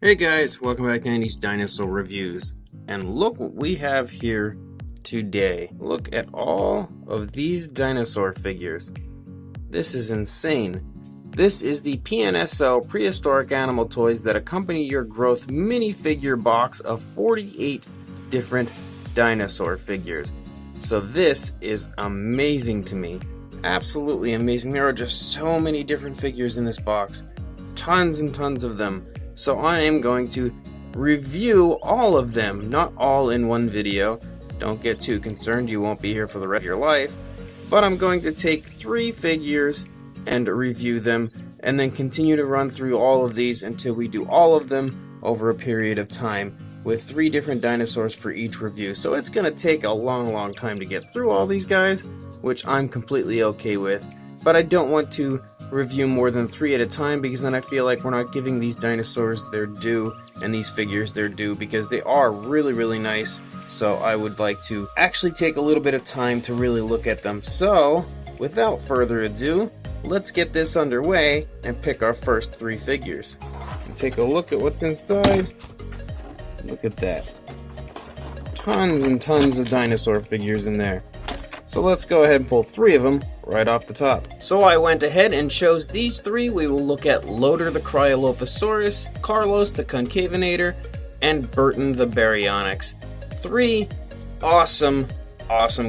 Hey guys, welcome back to Andy's Dinosaur Reviews. And look what we have here today. Look at all of these dinosaur figures. This is insane. This is the PNSO Prehistoric Animal Toys that accompany your growth minifigure box of 48 different dinosaur figures. So this is amazing to me. Absolutely amazing. There are just so many different figures in this box. Tons and tons of them. So I am going to review all of them, not all in one video. Don't get too concerned, you won't be here for the rest of your life. But I'm going to take 3 figures and review them, and then continue to run through all of these until we do all of them over a period of time, with 3 different dinosaurs for each review. So it's going to take a long time to get through all these guys, which I'm completely okay with. But I don't want to review more than 3 at a time, because then I feel like we're not giving these dinosaurs their due and these figures their due, because they are really nice. So I would like to actually take a little bit of time to really look at them. So without further ado, let's get this underway and pick our first 3 figures. And take a look at what's inside. Look at that. Tons and tons of dinosaur figures in there. So let's go ahead and pull 3 of them right off the top. So I went ahead and chose these 3. We will look at Loader the Cryolophosaurus, Carlos the Concavenator, and Burton the Baryonyx. 3 awesome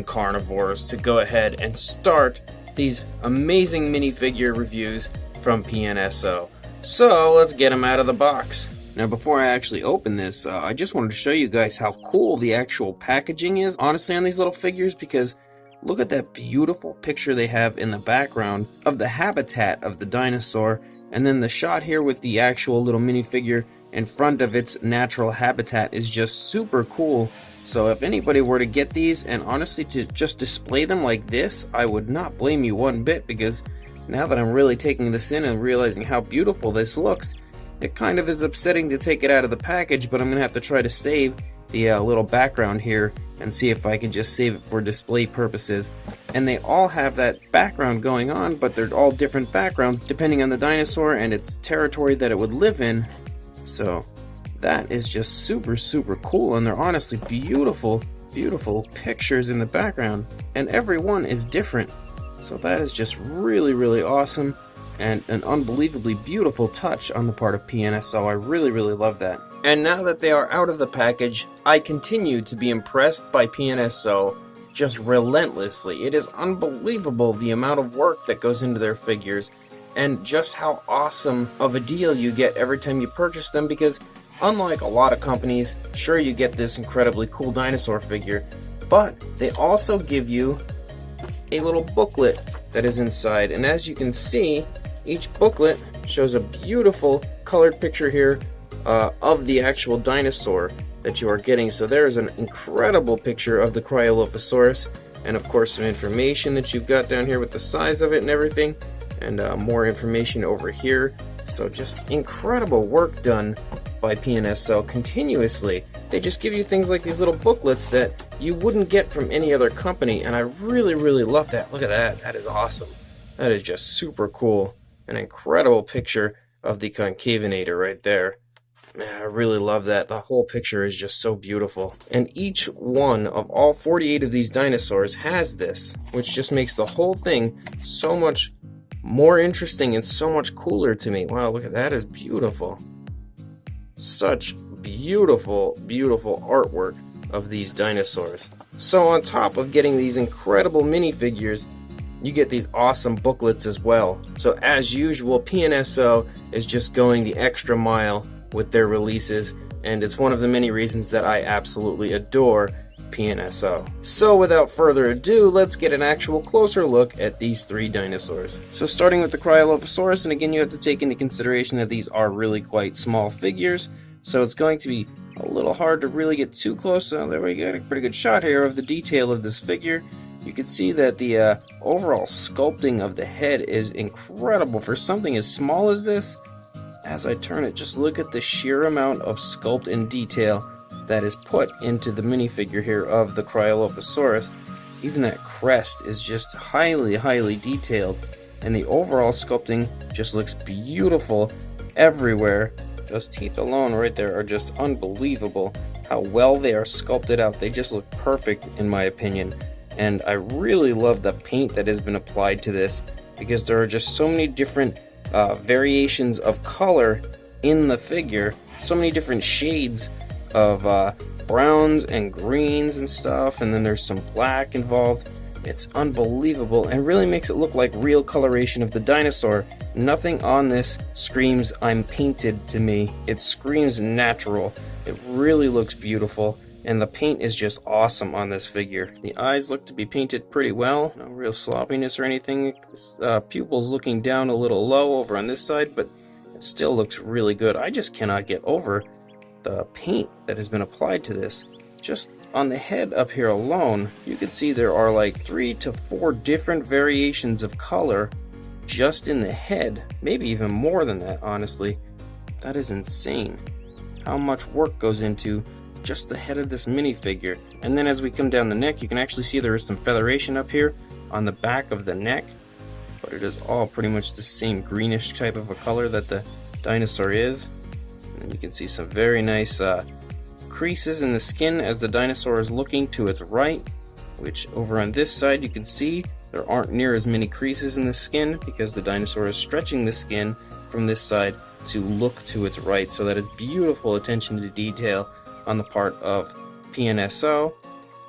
carnivores to go ahead and start these amazing minifigure reviews from PNSO. So let's get them out of the box. Now before I actually open this, I just wanted to show you guys how cool the actual packaging is, honestly, on these little figures, because look at that beautiful picture they have in the background of the habitat of the dinosaur, and then the shot here with the actual little minifigure in front of its natural habitat is just super cool. So if anybody were to get these, and honestly to just display them like this, I would not blame you one bit, because now that I'm really taking this in and realizing how beautiful this looks, it kind of is upsetting to take it out of the package, but I'm going to have to try to save the little background here and see if I can just save it for display purposes. And they all have that background going on, but they're all different backgrounds depending on the dinosaur and its territory that it would live in. So that is just super cool, and they're honestly beautiful pictures in the background, and every one is different. So that is just really awesome, and an unbelievably beautiful touch on the part of PNSO. I really love that. And now that they are out of the package, I continue to be impressed by PNSO just relentlessly. It is unbelievable the amount of work that goes into their figures, and just how awesome of a deal you get every time you purchase them, because unlike a lot of companies, sure, you get this incredibly cool dinosaur figure, but they also give you a little booklet that is inside. And as you can see, each booklet shows a beautiful colored picture here of the actual dinosaur that you are getting. So there's an incredible picture of the Cryolophosaurus, and of course some information that you've got down here with the size of it and everything, and more information over here. So just incredible work done by PNSO continuously. They just give you things like these little booklets that you wouldn't get from any other company, and I really love that. Look at that. That is awesome. That is just super cool. An incredible picture of the Concavenator right there. Man, I really love that. The whole picture is just so beautiful. And each one of all 48 of these dinosaurs has this, which just makes the whole thing so much more interesting and so much cooler to me. Wow, look at that. Is beautiful. Such beautiful artwork of these dinosaurs. So on top of getting these incredible minifigures, you get these awesome booklets as well. So as usual, PNSO is just going the extra mile with their releases, and it's one of the many reasons that I absolutely adore PNSO. So without further ado, let's get an actual closer look at these 3 dinosaurs. So starting with the Cryolophosaurus, and again you have to take into consideration that these are really quite small figures, so it's going to be a little hard to really get too close. So there we get a pretty good shot here of the detail of this figure. You can see that the overall sculpting of the head is incredible for something as small as this. As I turn it, just look at the sheer amount of sculpt and detail that is put into the minifigure here of the Cryolophosaurus. Even that crest is just highly detailed, and the overall sculpting just looks beautiful everywhere. Those teeth alone right there are just unbelievable. How well they are sculpted out. They just look perfect in my opinion. And I really love the paint that has been applied to this, because there are just so many different variations of color in the figure. So many different shades of browns and greens and stuff, and then there's some black involved. It's unbelievable and really makes it look like real coloration of the dinosaur. Nothing on this screams I'm painted to me. It screams natural. It really looks beautiful, and the paint is just awesome on this figure. The eyes look to be painted pretty well. No real sloppiness or anything. Pupils looking down a little low over on this side, but it still looks really good. I just cannot get over the paint that has been applied to this. Just on the head up here alone, you can see there are like 3 to 4 different variations of color just in the head. Maybe even more than that, honestly. That is insane. How much work goes into just the head of this minifigure. And then as we come down the neck, you can actually see there is some featheration up here on the back of the neck. But it is all pretty much the same greenish type of a color that the dinosaur is. And you can see some very nice creases in the skin as the dinosaur is looking to its right, which over on this side you can see there aren't near as many creases in the skin because the dinosaur is stretching the skin from this side to look to its right. So that is beautiful attention to detail on the part of PNSO.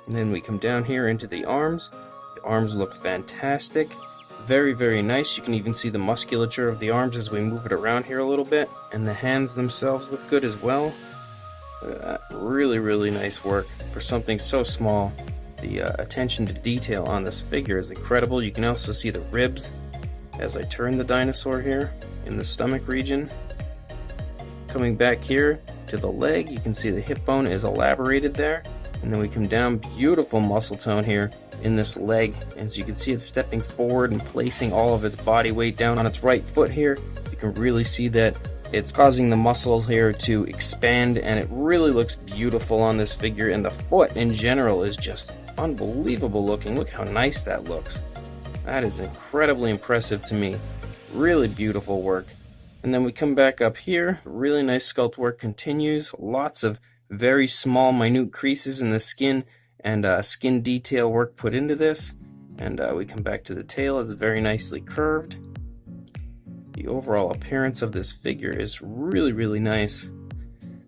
And then we come down here into the arms. The arms look fantastic. Very, very nice. You can even see the musculature of the arms as we move it around here a little bit. And the hands themselves look good as well. Really, really nice work for something so small. The attention to detail on this figure is incredible. You can also see the ribs as I turn the dinosaur here in the stomach region. Coming back here to the leg, you can see the hip bone is elaborated there. And then we come down, beautiful muscle tone here in this leg. As you can see, it's stepping forward and placing all of its body weight down on its right foot here. You can really see that it's causing the muscle here to expand, and it really looks beautiful on this figure. And the foot in general is just unbelievable looking. Look how nice that looks. That is incredibly impressive to me. Really beautiful work. And then we come back up here. Really nice sculpt work continues. Lots of very small, minute creases in the skin and skin detail work put into this. And we come back to the tail. It's very nicely curved. The overall appearance of this figure is really, really nice.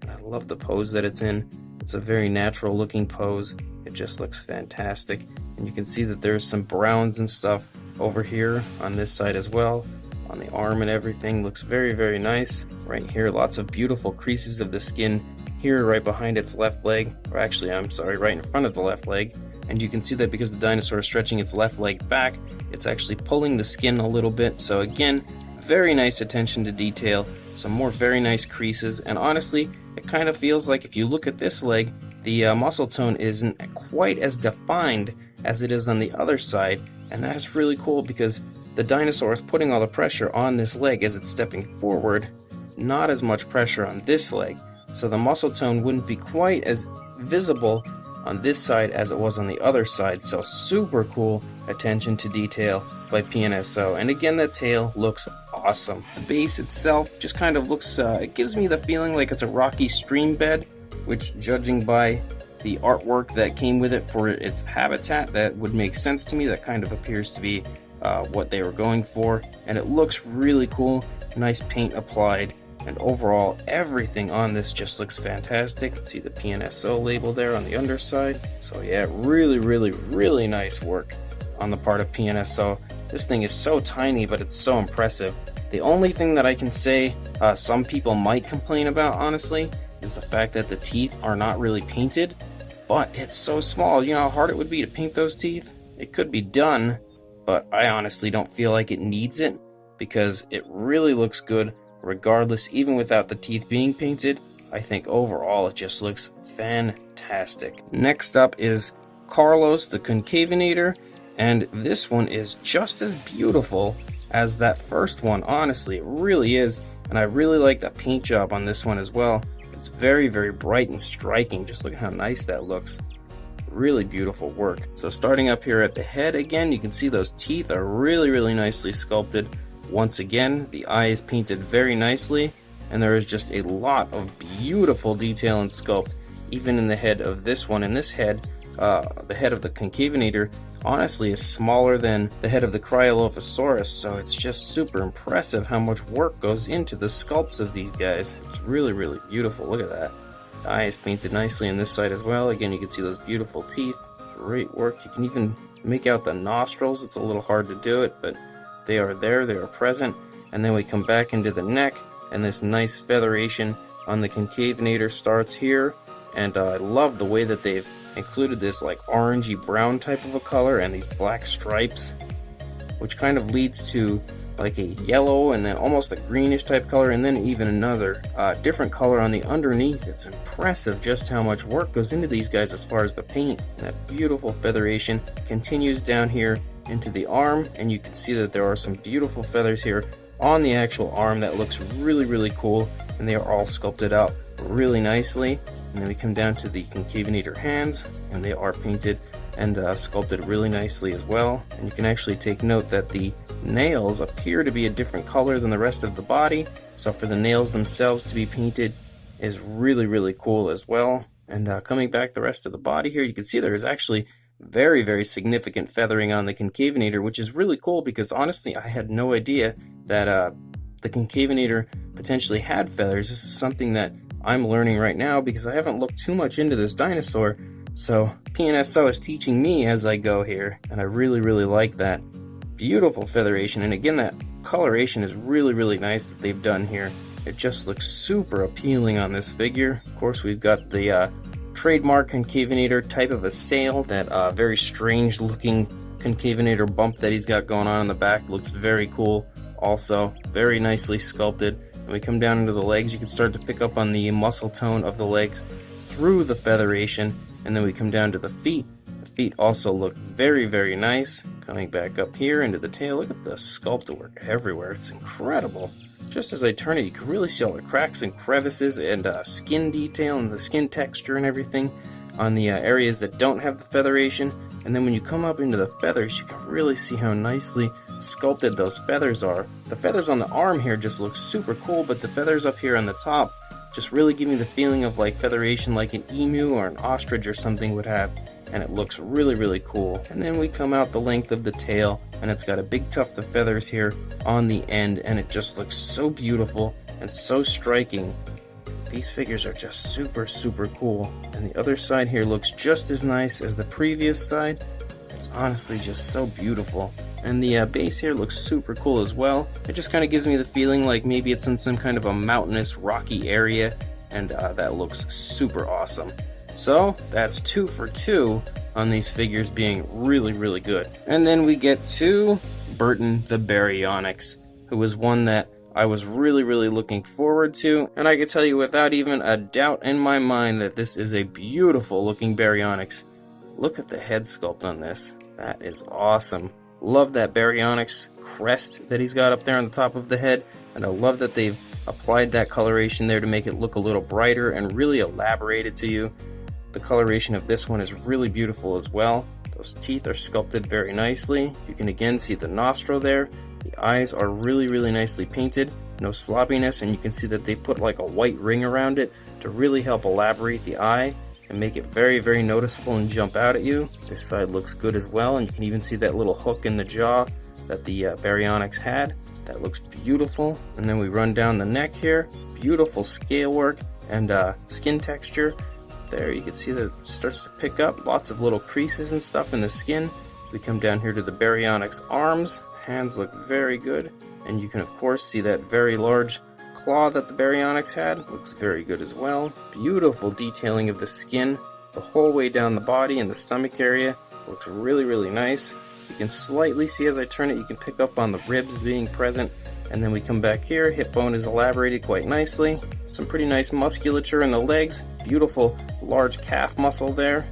I love the pose that it's in. It's a very natural looking pose. It just looks fantastic. And you can see that there's some browns and stuff over here on this side as well. On the arm and everything looks very, very nice. Right here, lots of beautiful creases of the skin here right behind its left leg. Or actually, I'm sorry, right in front of the left leg. And you can see that because the dinosaur is stretching its left leg back, it's actually pulling the skin a little bit. So again, very nice attention to detail, some more very nice creases, and honestly, it kind of feels like if you look at this leg, the muscle tone isn't quite as defined as it is on the other side, and that's really cool because the dinosaur is putting all the pressure on this leg as it's stepping forward, not as much pressure on this leg, so the muscle tone wouldn't be quite as visible on this side as it was on the other side. So super cool attention to detail by PNSO. And again, the tail looks awesome. The base itself just kind of looks, it gives me the feeling like it's a rocky stream bed, which judging by the artwork that came with it for its habitat, that would make sense to me. That kind of appears to be what they were going for. And it looks really cool. Nice paint applied. And overall, everything on this just looks fantastic. You can see the PNSO label there on the underside. So yeah, really, really, really nice work on the part of PNSO. This thing is so tiny, but it's so impressive. The only thing that I can say some people might complain about, honestly, is the fact that the teeth are not really painted. But it's so small. You know how hard it would be to paint those teeth? It could be done, but I honestly don't feel like it needs it because it really looks good regardless, even without the teeth being painted. I think overall it just looks fantastic. Next up is Carlos the Concavenator, and this one is just as beautiful as that first one. Honestly, it really is, and I really like the paint job on this one as well. It's very, very bright and striking. Just look at how nice that looks. Really beautiful work. So starting up here at the head again, you can see those teeth are really, really nicely sculpted. Once again, the eye is painted very nicely, and there is just a lot of beautiful detail and sculpt, even in the head of this one. And this head, the head of the Concavenator, honestly is smaller than the head of the Cryolophosaurus, so it's just super impressive how much work goes into the sculpts of these guys. It's really, really beautiful. Look at that. The eye is painted nicely on this side as well. Again, you can see those beautiful teeth. Great work. You can even make out the nostrils. It's a little hard to do it, but they are there, they are present. And then we come back into the neck, and this nice featheration on the Concavenator starts here. And I love the way that they've included this like orangey brown type of a color and these black stripes, which kind of leads to like a yellow and then almost a greenish type color, and then even another different color on the underneath. It's impressive just how much work goes into these guys as far as the paint. And that beautiful featheration continues down here into the arm, and you can see that there are some beautiful feathers here on the actual arm that looks really, really cool, and they are all sculpted out really nicely. And then we come down to the Concavenator hands, and they are painted and sculpted really nicely as well. And you can actually take note that the nails appear to be a different color than the rest of the body, so for the nails themselves to be painted is really, really cool as well. And coming back the rest of the body here, you can see there is actually very, very significant feathering on the Concavenator, which is really cool because honestly I had no idea that the Concavenator potentially had feathers. This is something that I'm learning right now because I haven't looked too much into this dinosaur, so PNSO is teaching me as I go here, and I really, really like that. Beautiful featheration, and again that coloration is really, really nice that they've done here. It just looks super appealing on this figure. Of course, we've got the trademark Concavenator type of a sail, that very strange looking Concavenator bump that he's got going on in the back looks very cool. Also very nicely sculpted. When we come down into the legs, you can start to pick up on the muscle tone of the legs through the featheration. And then we come down to the feet. The feet also look very, very nice. Coming back up here into the tail, look at the sculpted work everywhere. It's incredible. Just as I turn it, you can really see all the cracks and crevices and skin detail and the skin texture and everything on the areas that don't have the featheration. And then when you come up into the feathers, you can really see how nicely sculpted those feathers are. The feathers on the arm here just look super cool, but the feathers up here on the top just really give me the feeling of like featheration like an emu or an ostrich or something would have, and it looks really, really cool. And then we come out the length of the tail, and it's got a big tuft of feathers here on the end, and it just looks so beautiful and so striking. These figures are just super, super cool. And the other side here looks just as nice as the previous side. It's honestly just so beautiful. And the base here looks super cool as well. It just kind of gives me the feeling like maybe it's in some kind of a mountainous, rocky area, and that looks super awesome. So that's 2 for 2 on these figures being really, really good. And then we get to Burton the Baryonyx, who was one that I was really, really looking forward to, and I can tell you without even a doubt in my mind that this is a beautiful looking Baryonyx. Look at the head sculpt on this. That is awesome. Love that Baryonyx crest that he's got up there on the top of the head, and I love that they've applied that coloration there to make it look a little brighter and really elaborate it to you. The coloration of this one is really beautiful as well. Those teeth are sculpted very nicely. You can again see the nostril there. The eyes are really, really nicely painted. No sloppiness, and you can see that they put like a white ring around it to really help elaborate the eye and make it very, very noticeable and jump out at you. This side looks good as well, and you can even see that little hook in the jaw that the Baryonyx had. That looks beautiful. And then we run down the neck here. Beautiful scale work and skin texture. There you can see that it starts to pick up. Lots of little creases and stuff in the skin. We come down here to the Baryonyx arms. Hands look very good. And you can of course see that very large claw that the Baryonyx had. Looks very good as well. Beautiful detailing of the skin the whole way down the body and the stomach area. Looks really, really nice. You can slightly see as I turn it, you can pick up on the ribs being present. And then we come back here, hip bone is elaborated quite nicely. Some pretty nice musculature in the legs. Beautiful large calf muscle there.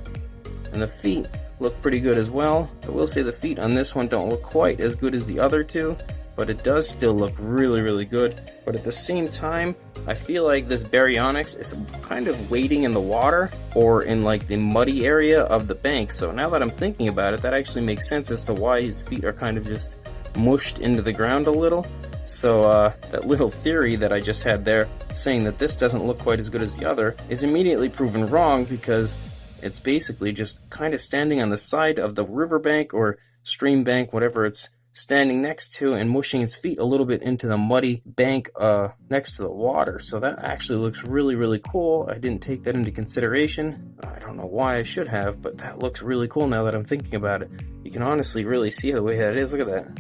And the feet look pretty good as well. I will say the feet on this one don't look quite as good as the other two, but it does still look really, really good. But at the same time, I feel like this Baryonyx is kind of wading in the water or in like the muddy area of the bank. So now that I'm thinking about it, that actually makes sense as to why his feet are kind of just mushed into the ground a little. So that little theory that I just had there, saying that this doesn't look quite as good as the other, is immediately proven wrong, because it's basically just kind of standing on the side of the riverbank or stream bank, whatever it's standing next to, and mushing its feet a little bit into the muddy bank next to the water. So that actually looks really, really cool. I didn't take that into consideration. I don't know why I should have, but that looks really cool now that I'm thinking about it. You can honestly really see the way that is. Look at that.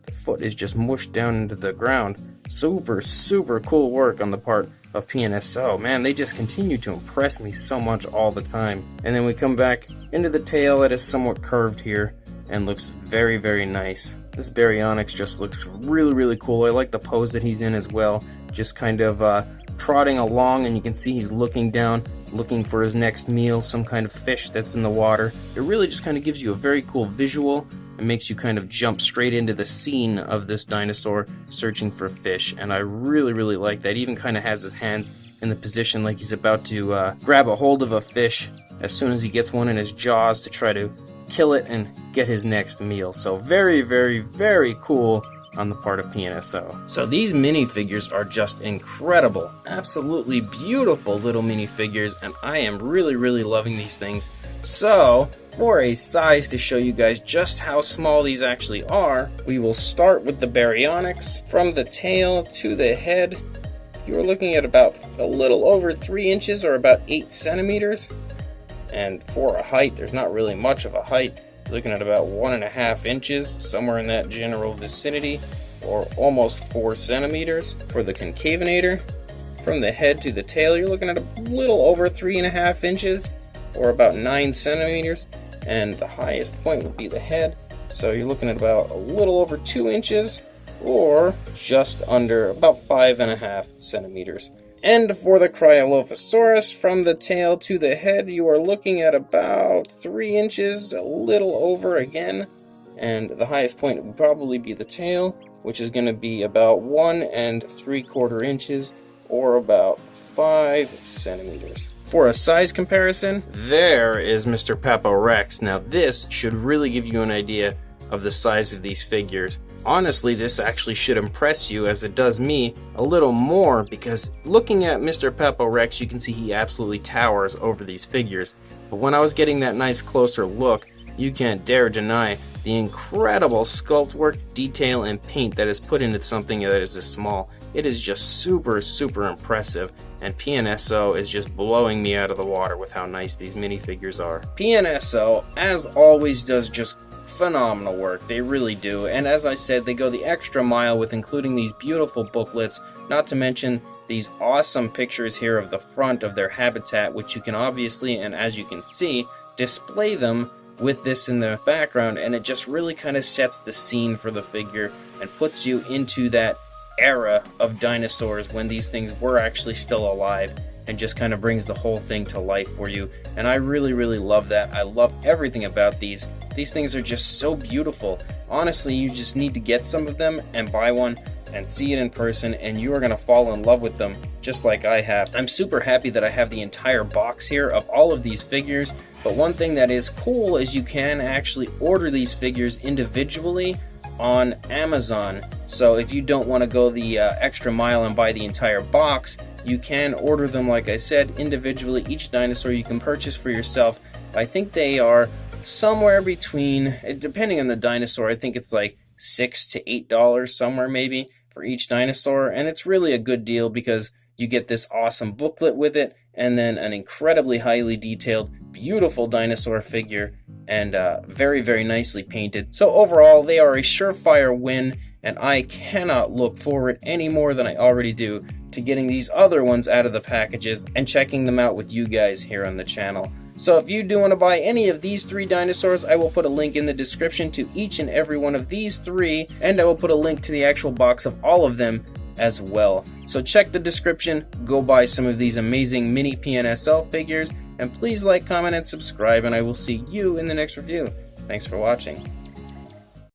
The foot is just mushed down into the ground. Super, super cool work on the part of PNSO. Man, they just continue to impress me so much all the time. And then we come back into the tail that is somewhat curved here and looks very, very nice. This Baryonyx just looks really, really cool. I like the pose that he's in as well. Just kind of trotting along, and you can see he's looking down, looking for his next meal, some kind of fish that's in the water. It really just kind of gives you a very cool visual. It makes you kind of jump straight into the scene of this dinosaur searching for fish, and I really, really like that. He even kind of has his hands in the position like he's about to grab a hold of a fish as soon as he gets one in his jaws to try to kill it and get his next meal. So very, very, very cool on the part of PNSO. So these minifigures are just incredible. Absolutely beautiful little minifigures, and I am really, really loving these things. So for a size to show you guys just how small these actually are, we will start with the Baryonyx. From the tail to the head, you're looking at about a little over 3 inches, or about 8 centimeters. And for a height, there's not really much of a height. You're looking at about 1.5 inches, somewhere in that general vicinity, or almost 4 centimeters. For the Concavenator, from the head to the tail, you're looking at a little over 3.5 inches, or about 9 centimeters. And the highest point would be the head, so you're looking at about a little over 2 inches, or just under about 5.5 centimeters. And for the Cryolophosaurus, from the tail to the head, you are looking at about 3 inches, a little over again. And the highest point would probably be the tail, which is going to be about 1 3/4 inches, or about 5 centimeters. For a size comparison, there is Mr. Paporex. Now this should really give you an idea of the size of these figures. Honestly, this actually should impress you, as it does me, a little more, because looking at Mr. Paporex, you can see he absolutely towers over these figures. But when I was getting that nice closer look, you can't dare deny the incredible sculpt work, detail, and paint that is put into something that is this small. It is just super, super impressive, and PNSO is just blowing me out of the water with how nice these minifigures are. PNSO, as always, does just phenomenal work. They really do. And as I said, they go the extra mile with including these beautiful booklets, not to mention these awesome pictures here of the front of their habitat, which you can obviously, and as you can see, display them with this in the background, and it just really kind of sets the scene for the figure and puts you into that era of dinosaurs when these things were actually still alive, and just kind of brings the whole thing to life for you. And I really, really love that. I love everything about these. These things are just so beautiful. Honestly, you just need to get some of them and buy one and see it in person, and you are going to fall in love with them just like I have. I'm super happy that I have the entire box here of all of these figures, but one thing that is cool is you can actually order these figures individually on Amazon. So if you don't want to go the extra mile and buy the entire box, you can order them, like I said, individually. Each dinosaur you can purchase for yourself. I think they are somewhere between, depending on the dinosaur, I think it's like $6 to $8 somewhere maybe for each dinosaur, and it's really a good deal because you get this awesome booklet with it, and then an incredibly highly detailed, beautiful dinosaur figure, and very, very nicely painted. So overall, they are a surefire win, and I cannot look forward any more than I already do to getting these other ones out of the packages and checking them out with you guys here on the channel. So if you do want to buy any of these 3 dinosaurs, I will put a link in the description to each and every one of these 3, and I will put a link to the actual box of all of them as well. So check the description, go buy some of these amazing mini PNSO figures, and please like, comment, and subscribe, and I will see you in the next review. Thanks for watching.